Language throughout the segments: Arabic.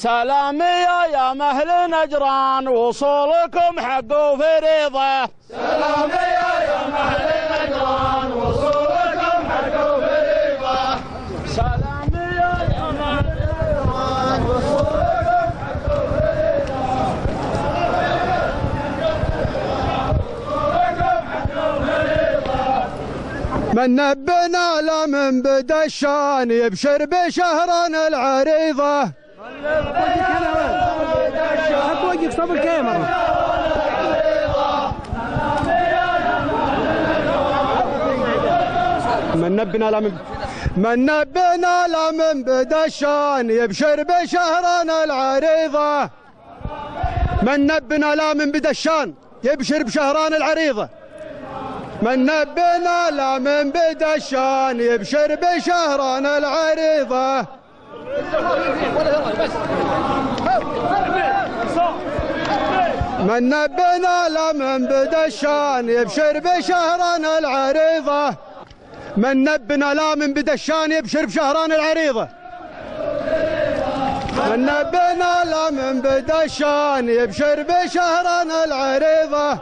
سلامي يا مهل نجران وصولكم حق وفريضة. سلامي يا مهل نجران وصولكم حق وفريضة. سلامي يا مهل نجران وصولكم حق وفريضة. من نبنا لا من بدا الشان يبشر بشهرنا العريضة. وجهك صوب الكاميرا. من نبنا لا من بدا الشان يبشر بشهرنا العريضة. من نبنا لا من بدا الشان يبشر بشهرنا العريضة. من نبنا لا من بدا الشان يبشر بشهرنا العريضة. من نبنا لا من بدا الشان يبشر بشهرنا العريضة. من نبنا لا من بدا الشان يبشر بشهرنا العريضة. من نبنا لا من بدا الشان يبشر بشهرنا العريضة.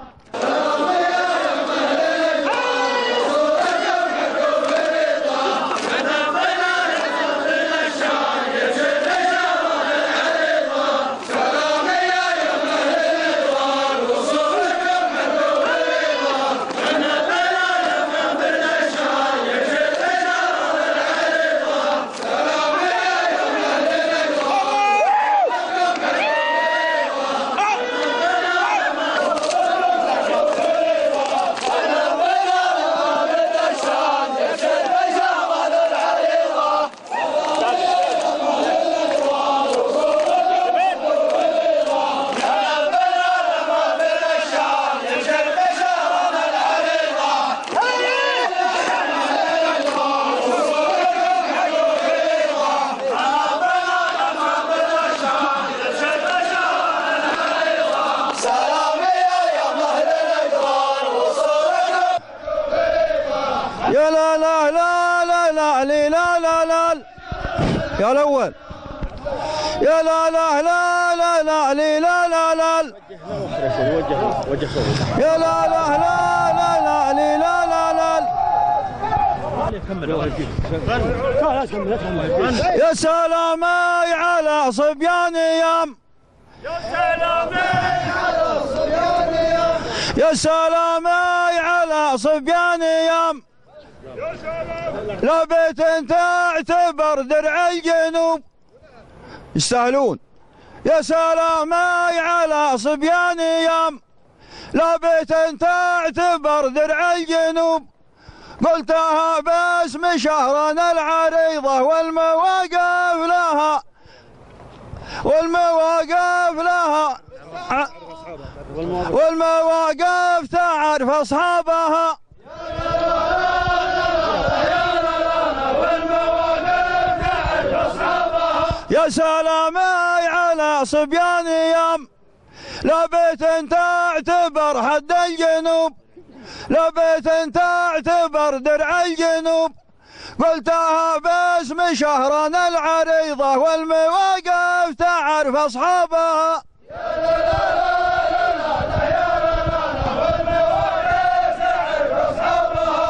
يا لا لا لا لا لا لا لا لا يا الأول. يا لا لا لا لا لا لا لا لا يا لا لا لا لا لا لا لا. يا سلامي على صبيان يام. يا سلامي على صبيان يام. يا سلامي على صبيان يام. لا بيت تعتبر درع الجنوب يستاهلون. يا سلامي على صبيان يام. لا بيت تعتبر درع الجنوب. قلتها باسم شهرنا العريضة والمواقف لها والمواقف تعرف أصحابها. يا سلامي على صبيان يام. لا بيت تعتبر حد الجنوب. لا بيت تعتبر درع الجنوب. قلتها باسم شهرنا العريضة والمواقف تعرف أصحابها.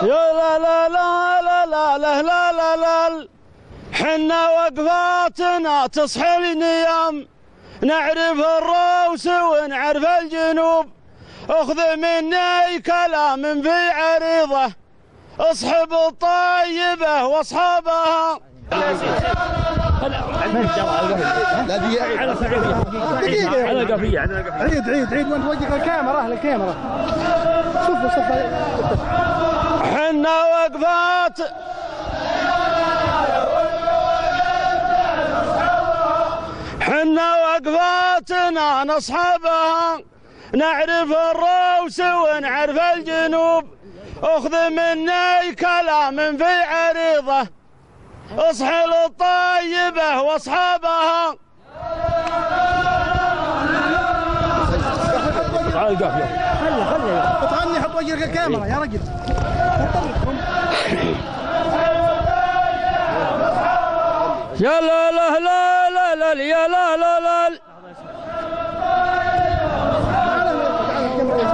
يا لا لا لا لا لا لا لا لا لا. حنا وقفاتنا تصحي النيام. نعرف الروس ونعرف الجنوب. اخذ مني كلام في عريضة. اصحب الطيبة واصحابها. عيد وانت وجهك الكاميرا. شوفوا حنا وقفات وقفاتنا نصحبها. نعرف الروس ونعرف الجنوب. اخذ مني كلام في عريضة. اصحي للطيبة واصحابها. تعال خلي تغني. حط وجهك الكاميرا يا رجل. يا لا لا لا لا لا يا لا لا لا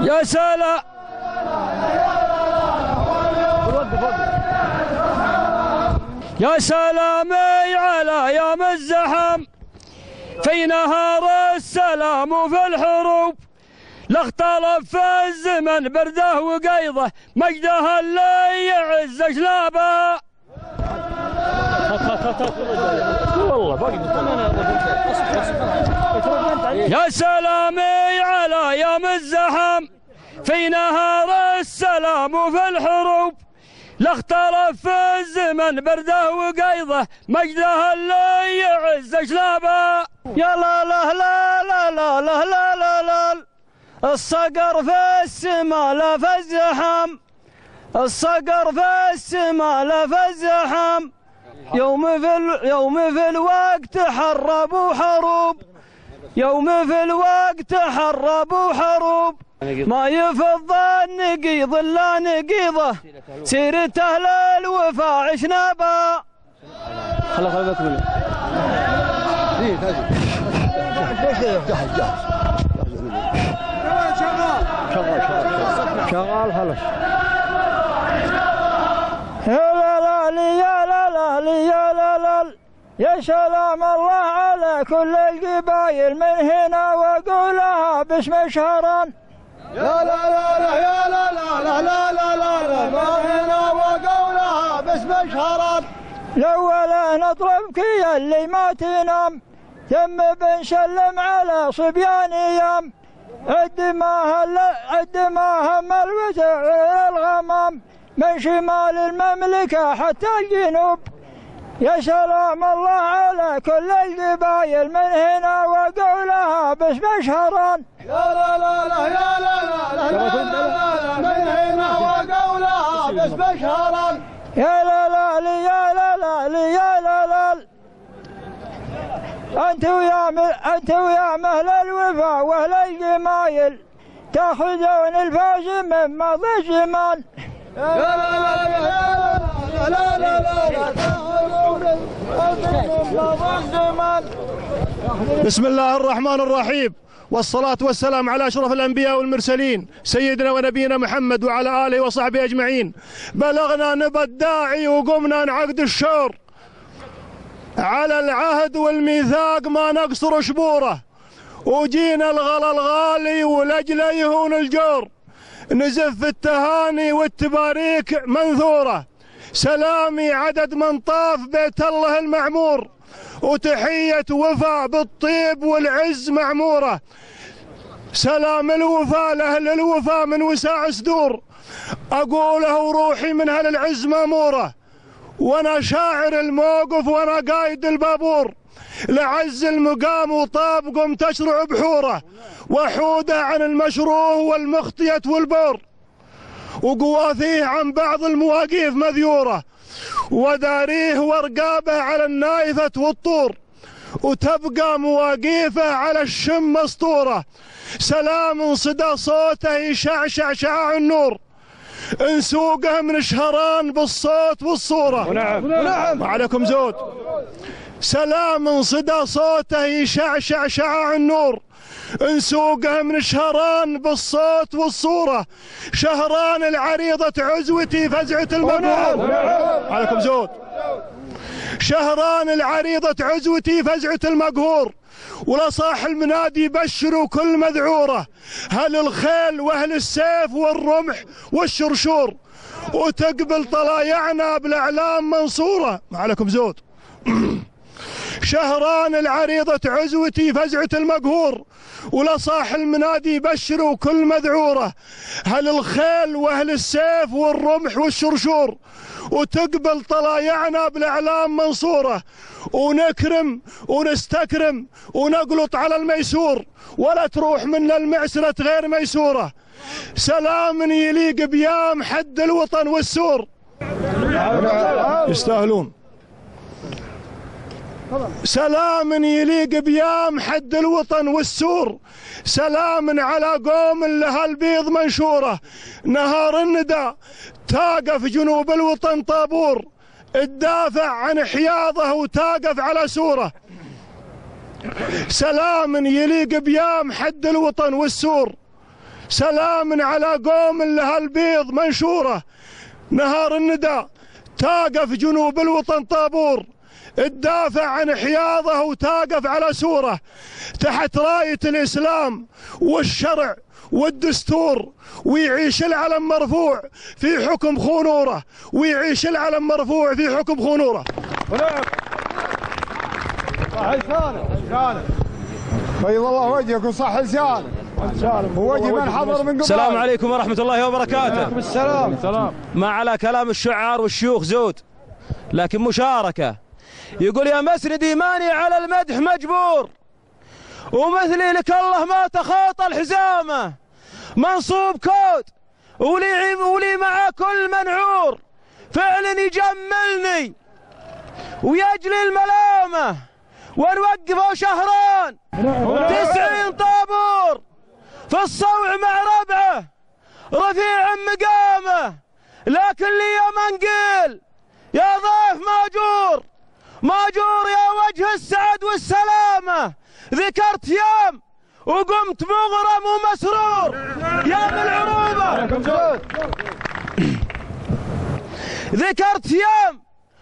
يا سلام يا سلامي على يوم الزحم في نهار السلام وفي الحروب، لا اختلف في الزمن برده وقيضه، مجده اللي يعز جلابه. يا سلامي على يوم الزحم في نهار السلام وفي الحروب، لا اختلف في الزمن برده وقيضه، مجده اللي يعز جلابه. يا لا لا لا لا لا لا لا لا لا، الصقر في السما لا في الزحم، الصقر في السما لا في الزحم، يوم في الوقت حرب وحروب، يوم في الوقت حرب وحروب، ما يفض النقيض الا نقيضه، سيرة اهل الوفا عشنا با. شغال خلاص. يا لا لا يا لا لا يا لا لا، يا سلام الله على كل القبايل من هنا وقولها باسم شهران. يا لا لا لا يا لا لا لا لا لا لا لا، ما هنا وقولها باسم شهران. الأول نطلبك يا اللي ما تنام، ثم بنسلم على صبيان ايام، عد ما هم الوسع الغمام، من شمال المملكة حتى الجنوب. يا سلام الله على كل القبايل من هنا وقولها باسم شهران. يا لا لا لا يا لا لا لا لا، من هنا وقولها باسم شهران. يا لا لا يا لا لا يا لا لا، أنت ويا مهل الوفا وأهل الجمايل، تأخذون الفوز من ماضي الزمان. يا لا لا لا لا لا لا، تأخذون الفوز من ماضي الزمان. بسم الله الرحمن الرحيم، والصلاة والسلام على أشرف الأنبياء والمرسلين سيدنا ونبينا محمد وعلى آله وصحبه أجمعين. بلغنا نبى الداعي وقمنا نعقد الشور، على العهد والميثاق ما نقصر شبوره، وجينا الغلا الغالي ولأجله يهون الجور، نزف التهاني والتباريك منثورة، سلامي عدد من طاف بيت الله المعمور، وتحية وفا بالطيب والعز معمورة، سلام الوفا لأهل الوفا من وساع صدور، أقوله وروحي من أهل العز مامورة، وانا شاعر الموقف وانا قايد البابور، لعز المقام وطاب قم تشرع بحوره، وحوده عن المشروه والمخطية والبور، وقواثيه عن بعض المواقيف مذيوره، وداريه ورقابه على النايفة والطور، وتبقى مواقيفه على الشم مسطوره، سلام صدى صوته يشعشع شعاع النور، نسوقه من شهران بالصوت والصورة. ونعم وعليكم زود. سلام صدى صوته يشعشع شعاع النور، نسوقه من شهران بالصوت والصورة، شهران العريضة عزوتي فزعة المقهور. عليكم زود. شهران العريضة عزوتي فزعة المقهور، ولصاح المنادي يبشروا كل مذعورة، هل الخيل واهل السيف والرمح والشرشور، وتقبل طلايعنا بالاعلام منصورة. عليكم زود. شهران العريضة عزوتي فزعة المقهور، ولصاح المنادي يبشروا كل مذعورة، هل الخيل واهل السيف والرمح والشرشور، وتقبل طلايعنا بالاعلام منصوره، ونكرم ونستكرم ونقلط على الميسور، ولا تروح منا المعسرة غير ميسوره، سلام يليق بيام حد الوطن والسور. يستاهلون. سلام يليق بيام حد الوطن والسور، سلام على قوم لها البيض منشوره، نهار الندى تاقف جنوب الوطن طابور، تدافع عن حياضه وتاقف على سوره، سلام يليق بيام حد الوطن والسور، سلام على قوم لها البيض منشورة، نهار الندى تاقف جنوب الوطن طابور، تدافع عن حياضه وتاقف على سوره، تحت راية الإسلام والشرع والدستور، ويعيش العلم مرفوع في حكم خنوره، ويعيش العلم مرفوع في حكم خنوره. صح لسانك بيض الله وجهك وصح لسانك ووجه من حضر من قبل. السلام عليكم ورحمة الله وبركاته. وعليكم السلام. ما على كلام الشعار والشيوخ زود، لكن مشاركة. يقول يا مسند إيماني على المدح مجبور، ومثلي لك الله ما تخاطى الحزامة، منصوب كود ولي مع كل منعور، فعل يجملني ويجلي الملامة، ونوقفه شهران 90 طابور في الصوع مع ربعه رفيع مقامه، لكن لي يوم قيل يا ضيف ماجور يا وجه السعد والسلامة، ذكرت يوم وقمت مغرم ومسرور يا من العروبة، ذكرت يوم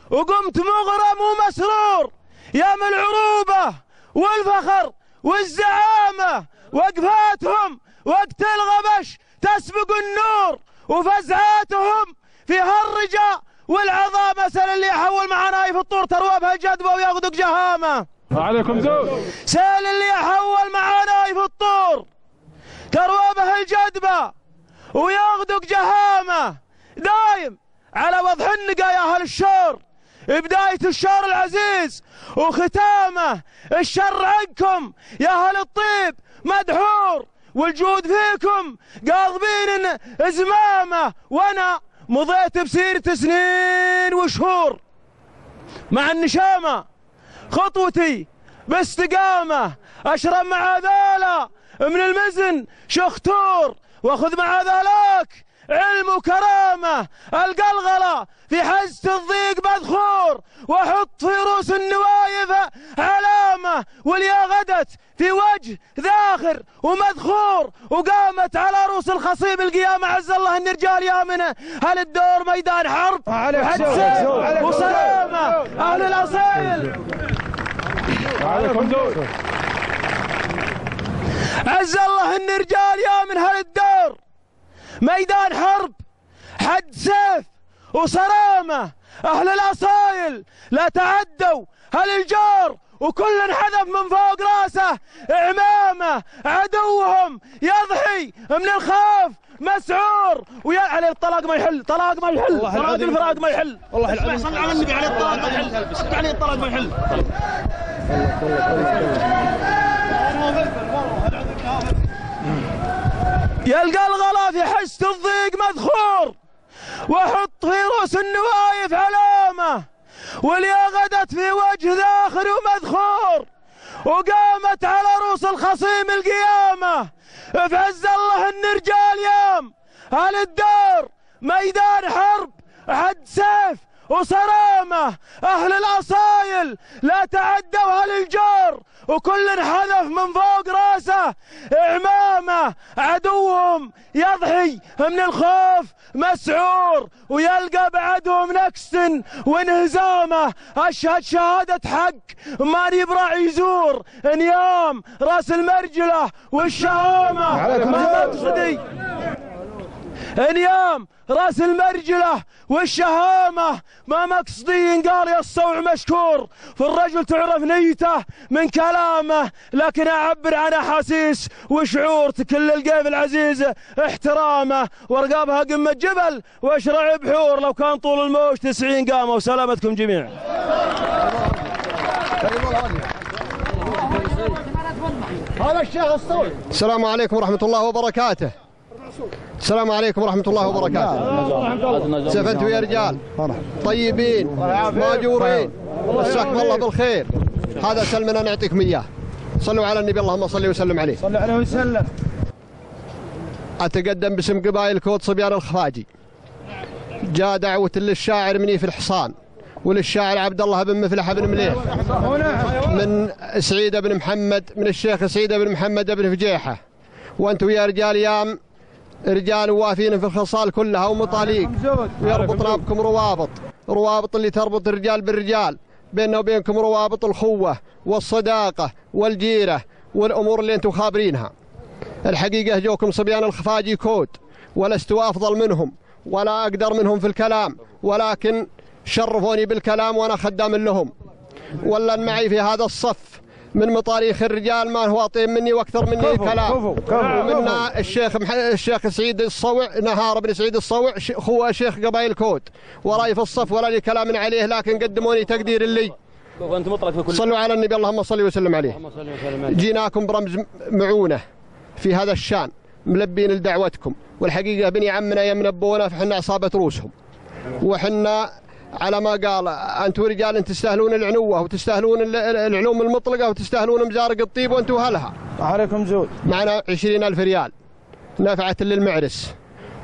وقمت مغرم ومسرور يا من العروبة والفخر والزعامة، وقفاتهم وقت الغبش تسبق النور، وفزعاتهم في هالرجاء والعظامة. سل اللي يحول مع نايف الطور تروبها الجدبة وياخذك جهامة. عليكم زود. سل اللي يحول مع نايف الطور تروبها الجدبة وياخذك جهامة. دايم على وضح النقا يا اهل الشور، بداية الشهر العزيز وختامه الشر عنكم يا اهل الطيب مدحور، والجود فيكم قاضبين زمامه، وانا مضيت بسيرة سنين وشهور مع النشامة، خطوتي باستقامة، اشرب مع ذالا من المزن شختور، واخذ مع ذالاك علم وكرامة، القلغلة في حزة الضيق مذخور، واحط في رؤوس النوايف علامة، واليا غدت في وجه ذاخر ومذخور، وقامت على رؤوس الخصيب القيامة. عز الله ان رجال يا من هل الدور ميدان حرب حدسة وسلامة اهل الاصيل. عز الله ان رجال يا من هل الدور ميدان حرب حد سيف وصرامة أهل الأصايل، لا تعدوا هل الجار وكل انحذف من فوق راسه إعمامة، عدوهم يضحي من الخوف مسعور، ويا على الطلاق ما يحل، طلاق ما يحل، طلاق الفراق ما يحل، والله العظيم صل على النبي عليه الطلاق ما يحل، عليه الطلاق ما يحل. يا القلغلة في حشة الضيق مذخور، وحط في رؤوس النوايف علامة، واليا غدت في وجه ذاخر ومذخور، وقامت على رؤوس الخصيم القيامة. فعز الله ان رجال يوم اهل الدار ميدان حرب حد سيف وصرامة أهل الأصايل، لا تعدوا هل الجار وكل انحذف من فوق راسه إعمامة، عدوهم يضحي من الخوف مسعور، ويلقى بعدهم نكس وانهزامه. أشهد شهادة حق ما يبرع يزور، انيام راس المرجلة والشهامة ما مقصدي، انيام راس المرجلة والشهامة ما مقصدي. ينقال يا الصوع مشكور، فالرجل تعرف نيته من كلامه، لكن أعبر عن أحاسيس وشعور كل القيف العزيز احترامه، ورقابها قمة جبل واشرع بحور، لو كان طول الموج 90 قامة. وسلامتكم جميعا. هذا الشيخ الصوت. السلام عليكم ورحمة الله وبركاته. السلام عليكم ورحمة الله وبركاته. سفنتوا يا رجال طيبين ماجورين، مساكم الله بالخير. هذا سلمنا نعطيكم إياه. صلوا على النبي، اللهم صل وسلم عليه. صلى عليه وسلم. أتقدم باسم قبائل كود صبيان الخفاجي. جاء دعوة للشاعر منيف الحصان، وللشاعر عبد الله بن مفلح بن مليح، من سعيد بن محمد، من الشيخ سعيد بن محمد بن فجيحة. وأنتم يا رجال يام رجال وافين في الخصال كلها ومطاليق، ويربطنا بكم روابط اللي تربط الرجال بالرجال، بيننا وبينكم روابط الخوة والصداقة والجيرة والأمور اللي أنتم خابرينها. الحقيقة جوكم صبيان الخفاجي كود، ولست أفضل منهم ولا أقدر منهم في الكلام، ولكن شرفوني بالكلام وأنا خدام لهم. ولا معي في هذا الصف من مطاريخ الرجال ما هو أطيب مني وأكثر مني الكلام. ومنا الشيخ سعيد الصوع، نهار بن سعيد الصوع، هو شيخ قبائل كود، وراي في الصف ولا لي كلام عليه، لكن قدموني تقدير لي. صلوا على النبي، اللهم صل وسلم عليه. جيناكم برمز معونة في هذا الشان، ملبين لدعوتكم، والحقيقة بني عمنا يمنبونا فحنا عصابة روسهم، وحنا على ما قال أنتم رجال تستاهلون العنوة وتستاهلون العلوم المطلقة وتستاهلون مزارق الطيب وأنتم أهلها. عليكم زود. معنا 20,000 ريال نافعة للمعرس،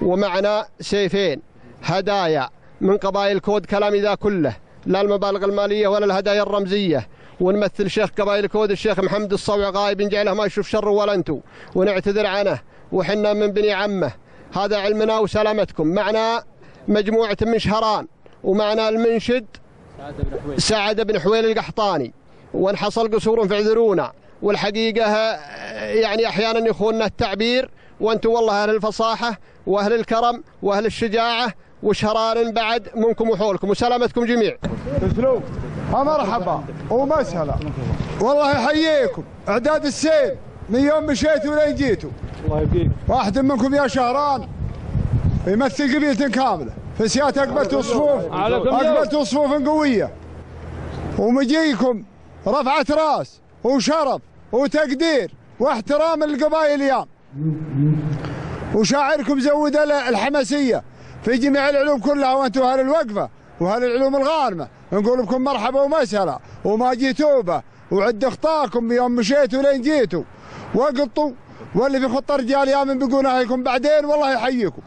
ومعنا سيفين هدايا من قبائل كود، كلامي ذا كله لا المبالغ المالية ولا الهدايا الرمزية. ونمثل شيخ قبائل كود الشيخ محمد الصوع غايب، نجعله ما يشوف شر ولا أنتم، ونعتذر عنه، وحنا من بني عمه، هذا علمنا وسلامتكم. معنا مجموعة من شهران، ومعنا المنشد سعد بن حويل القحطاني، وانحصل قصور فاعذرونا. والحقيقة يعني أحيانا يخوننا التعبير، وأنتم والله أهل الفصاحة وأهل الكرم وأهل الشجاعة، وشهران بعد منكم وحولكم وسلامتكم جميع. اسلوب مرحبا ومسهلا، والله يحييكم. اعداد السيل من يوم مشيتوا لين جيتوا، الله يبقيك. واحد منكم يا شهران يمثل قبيلة كاملة في سياسة، أقبلتوا صفوف قوية، ومجيكم رفعة راس وشرف وتقدير واحترام القبائل اليوم، وشاعركم زود الحماسية في جميع العلوم كلها، وانتم اهل الوقفة واهل العلوم الغانمة، نقول لكم مرحبا ومسهلا، وما جيتوا به، وعد اخطاكم يوم مشيتوا لين جيتوا، وقطوا، واللي في خط رجال يامن بيقولها لكم بعدين، والله يحييكم.